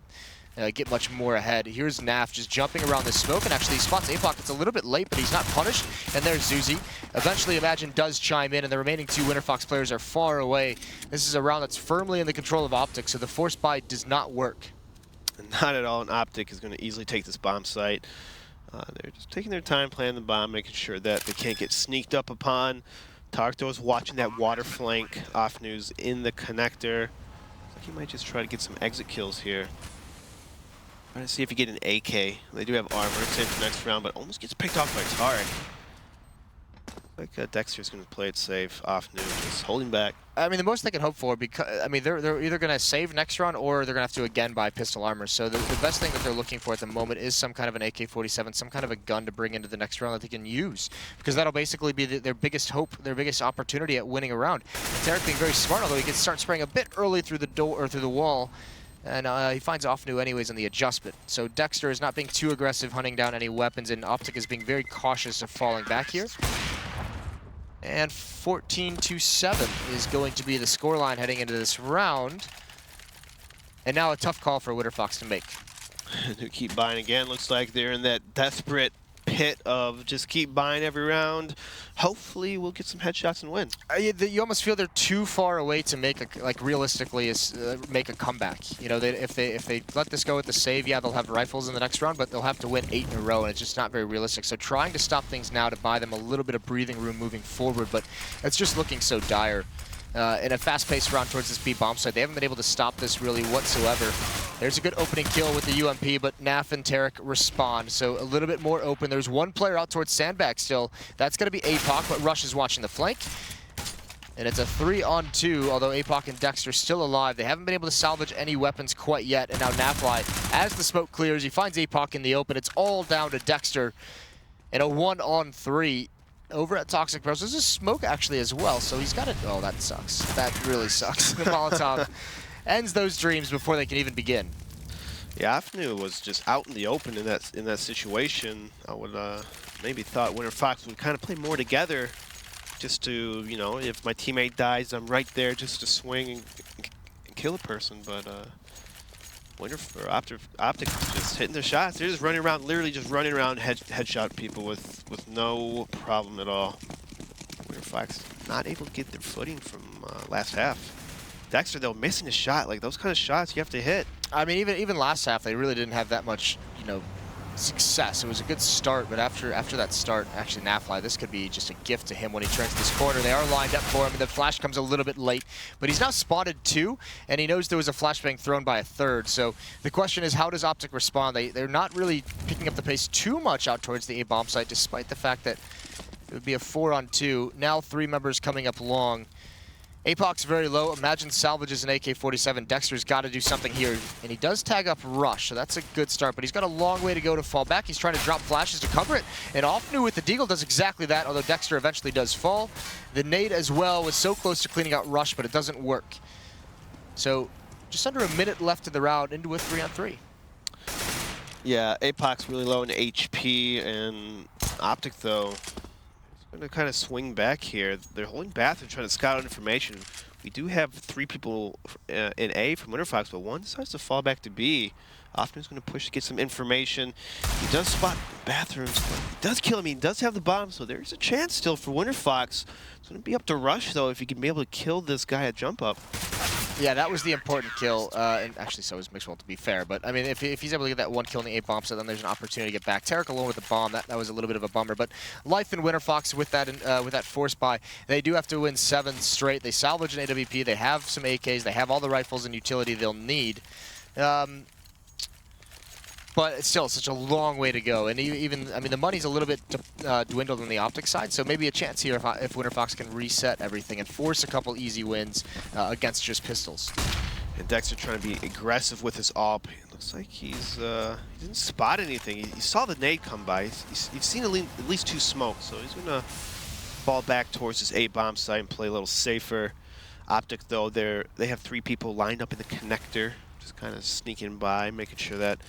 get much more ahead. Here's Naf just jumping around the smoke, and actually he spots APOC. It's a little bit late, but he's not punished. And there's Zuzi. Eventually, Imagine does chime in, and the remaining 2 Winterfox players are far away. This is a round that's firmly in the control of OpTic, so the force buy does not work. Not at all, and OpTic is going to easily take this bomb site. They're just taking their time playing the bomb, making sure that they can't get sneaked up upon. Tarkto is watching that water flank. Off news in the connector. Looks like he might just try to get some exit kills here. Trying to see if you get an AK. They do have armor. Same for next round, but almost gets picked off by Tarek. Like Dexter's going to play it safe. Off news, just holding back. I mean, the most they can hope for, because I mean, they're either going to save next round or they're going to have to again buy pistol armor. So the best thing that they're looking for at the moment is some kind of an AK-47, some kind of a gun to bring into the next round that they can use, because that'll basically be their biggest hope, their biggest opportunity at winning a round. Tarek being very smart, although he can start spraying a bit early through the door or through the wall. And he finds Offnu anyways on the adjustment. So Dexter is not being too aggressive hunting down any weapons, and OpTic is being very cautious of falling back here. And 14-7 is going to be the scoreline heading into this round. And now a tough call for Winterfox to make. They keep buying again. Looks like they're in that desperate pit of just keep buying every round. Hopefully, we'll get some headshots and win. You almost feel they're too far away to make realistically make a comeback. You know, if they let this go with the save, yeah, they'll have rifles in the next round, but they'll have to win 8 in a row, and it's just not very realistic. So trying to stop things now to buy them a little bit of breathing room moving forward, but it's just looking so dire. In a fast-paced round towards this B bomb site. They haven't been able to stop this really whatsoever. There's a good opening kill with the UMP, but Naf and Tarek respond, so a little bit more open. There's one player out towards Sandbag still. That's going to be APOC, but Rush is watching the flank. And it's a 3-on-2, although APOC and Dexter still alive. They haven't been able to salvage any weapons quite yet, and now Nafly, as the smoke clears, he finds APOC in the open. It's all down to Dexter in a 1-on-3. Over at Toxic Bros. There's a smoke actually as well, so he's got it. Oh, that sucks. That really sucks. The Molotov ends those dreams before they can even begin. Yeah, Afnu was just out in the open in that situation. I would maybe thought Winterfox would kind of play more together, just to, you know, if my teammate dies, I'm right there just to swing and kill a person. But OpTic is just hitting their shots. They're just running around, literally just running around, headshot people with no problem at all. Winterfox not able to get their footing from last half. Dexter, though, missing a shot. Like, those kind of shots you have to hit. I mean, even last half, they really didn't have that much, you know, success. It was a good start, but after that start, actually Nafly, this could be just a gift to him when he turns this corner. They are lined up for him, and the flash comes a little bit late, but he's now spotted 2, and he knows there was a flashbang thrown by a 3rd. So the question is, how does OpTic respond? They're not really picking up the pace too much out towards the A bomb site, despite the fact that it would be a 4-on-2. Now 3 members coming up long. APOC's very low. Imagine salvages an AK-47. Dexter's got to do something here, and he does tag up Rush, so that's a good start, but he's got a long way to go to fall back. He's trying to drop flashes to cover it, and Offnu with the Deagle does exactly that, although Dexter eventually does fall. The nade as well was so close to cleaning out Rush, but it doesn't work. So just under a minute left of the round into a 3-on-3. Yeah, APOC's really low in HP, and OpTic, though, going to kind of swing back here. They're holding back and trying to scout out information. We do have 3 people in A from Winterfox, but one decides to fall back to B. Offman's going to push to get some information. He does spot bathrooms, but he does kill him. He does have the bomb, so there's a chance still for Winterfox. It's going to be up to Rush, though, if he can be able to kill this guy at jump up. Yeah, that was the important kill, and actually so was Mixwell, to be fair. But I mean, if he's able to get that 1 kill in the 8 bomb, so then there's an opportunity to get back. Tarek alone with the bomb, that was a little bit of a bummer. But life in Winterfox with that force buy, they do have to win 7 straight. They salvage an AWP, they have some AKs, they have all the rifles and utility they'll need. But it's still such a long way to go, and even, I mean, the money's a little bit dwindled on the OpTic side, so maybe a chance here if Winterfox can reset everything and force a couple easy wins against just pistols. And Dexter trying to be aggressive with his AWP. It looks like he didn't spot anything. He saw the nade come by. He's seen at least 2 smokes, so he's gonna fall back towards his A bomb site and play a little safer. OpTic, though, they have 3 people lined up in the connector, just kind of sneaking by, making sure that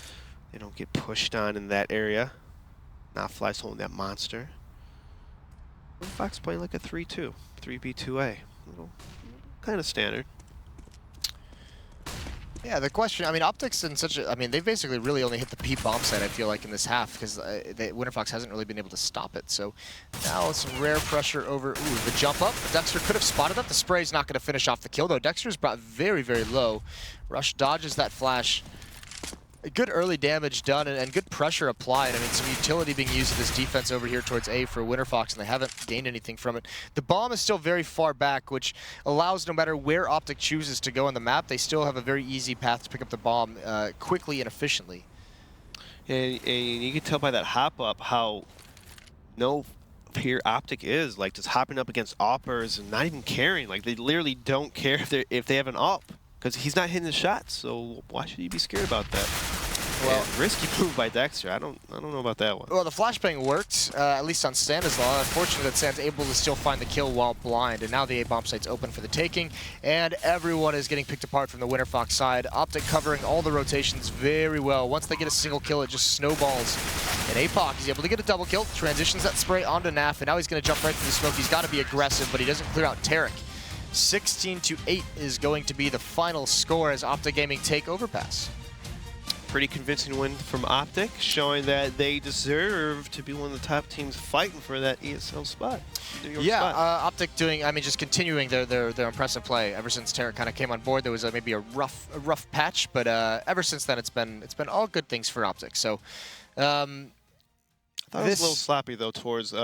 they don't get pushed on in that area. Nafly's holding that monster. Fox playing like a 3-2, 3B2A. Kind of standard. Yeah, the question, I mean, OpTic's in such a, I mean, they've basically really only hit the P bomb site, I feel like, in this half, because Winterfox hasn't really been able to stop it. So now some rare pressure over, the jump up. Dexter could have spotted that. The spray's not going to finish off the kill, though. Dexter's brought very, very low. Rush dodges that flash. Good early damage done and good pressure applied. I mean, some utility being used in this defense over here towards A for Winterfox, and they haven't gained anything from it. The bomb is still very far back, which allows no matter where OpTic chooses to go on the map, they still have a very easy path to pick up the bomb quickly and efficiently. And you can tell by that hop up how no fear OpTic is, like just hopping up against AWPers and not even caring. Like they literally don't care if they have an AWP. Because he's not hitting the shots, so why should you be scared about that? Well, risky move by Dexter. I don't know about that one. Well, the flashbang worked, at least on Stanislaw. Unfortunately, that Stan's able to still find the kill while blind, and now the A-bomb site's open for the taking, and everyone is getting picked apart from the Winterfox side. OpTic covering all the rotations very well. Once they get a single kill, it just snowballs. And APOC is able to get a double kill, transitions that spray onto Naf, and now he's going to jump right through the smoke. He's got to be aggressive, but he doesn't clear out Tarek. 16-8 is going to be the final score as OpTic Gaming take Overpass. pretty convincing win from OpTic, showing that they deserve to be one of the top teams fighting for that ESL spot. New York Yeah, spot. OpTic doing, I mean, just continuing their impressive play ever since Tarek kind of came on board. There was maybe a rough patch, but ever since then it's been all good things for OpTic. So, I thought it was a little sloppy though towards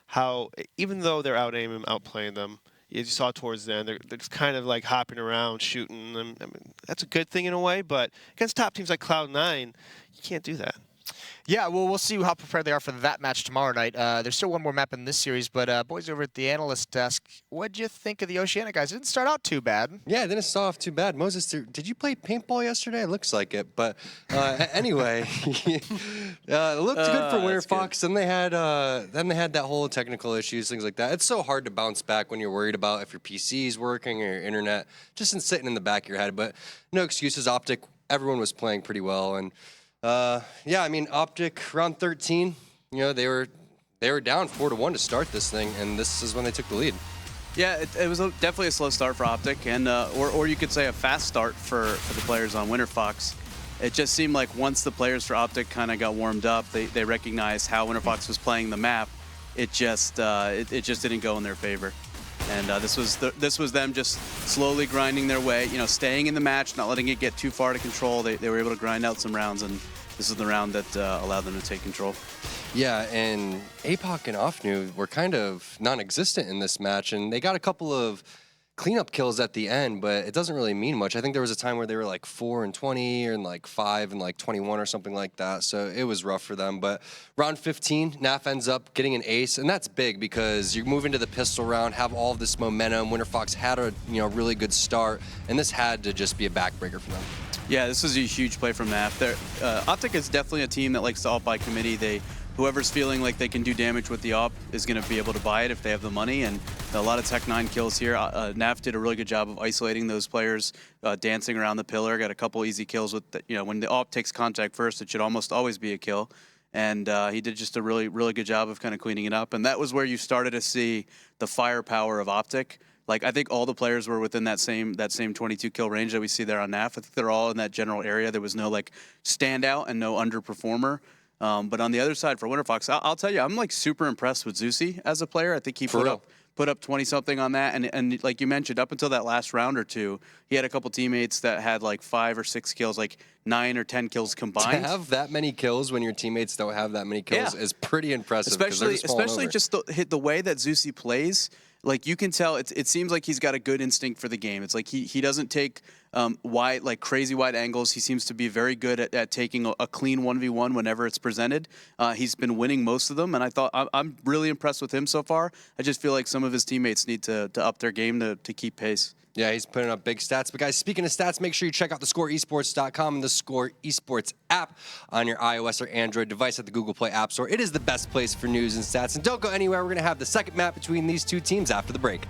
how, even though they're outplaying them, you saw towards the end, they're just kind of like hopping around, shooting. I mean, that's a good thing in a way, but against top teams like Cloud9, you can't do that. yeah, well, we'll see how prepared they are for that match tomorrow night. There's still one more map in this series, but boys over at the analyst desk, what'd you think of the Oceania guys? It didn't start out too bad. Yeah, it didn't start off too bad. Moses, did you play paintball yesterday? It looks like it, but anyway, it looked good for Winterfox. Then they had that whole technical issues, things like that. It's so hard to bounce back when you're worried about if your PC's working or your internet, just sitting in the back of your head. But no excuses. OpTic, everyone was playing pretty well, and yeah, I mean, OpTic round 13, you know, they were down 4-1 to start this thing, and this is when they took the lead. Yeah, it was definitely a slow start for OpTic, and or you could say a fast start for the players on Winterfox. It just seemed like once the players for OpTic kind of got warmed up, they recognized how Winterfox was playing the map. It just didn't go in their favor. And this was them just slowly grinding their way, you know, staying in the match, not letting it get too far to control. They were able to grind out some rounds, and this is the round that allowed them to take control. Yeah, and APOC and Ofnu were kind of non-existent in this match, and they got a couple of cleanup kills at the end, but it doesn't really mean much. I think there was a time where they were like 4-20 and like 5-21 or something like that, so it was rough for them. But round 15, NAF ends up getting an ace, and that's big because you move into the pistol round, have all of this momentum. Winterfox had a really good start, and this had to just be a backbreaker for them. Yeah, this was a huge play from NAF. OpTic is definitely a team that likes to op by committee. Whoever's feeling like they can do damage with the op is going to be able to buy it if they have the money, and a lot of Tech 9 kills here. NAF did a really good job of isolating those players, dancing around the pillar, got a couple easy kills with, when the op takes contact first, it should almost always be a kill. And he did just a really, really good job of kind of cleaning it up. And that was where you started to see the firepower of OpTic. Like, I think all the players were within that same 22 kill range that we see there on NAF. I think they're all in that general area. There was no like standout and no underperformer. But on the other side for Winterfox, I'll tell you, I'm like super impressed with Zusi as a player. I think he put up 20-something on that. And like you mentioned, up until that last round or two, he had a couple teammates that had like 5 or 6 kills, like 9 or 10 kills combined. To have that many kills when your teammates don't have that many kills is pretty impressive. Especially just the way that Zusi plays. Like, you can tell, it seems like he's got a good instinct for the game. It's like he doesn't take crazy wide angles. He seems to be very good at taking a clean 1v1 whenever it's presented. He's been winning most of them, and I'm really impressed with him so far. I just feel like some of his teammates need to up their game to keep pace. Yeah, he's putting up big stats. But guys, speaking of stats, make sure you check out thescoreesports.com and the Score Esports app on your iOS or Android device at the Google Play App Store. It is the best place for news and stats. And don't go anywhere. We're going to have the second map between these two teams after the break.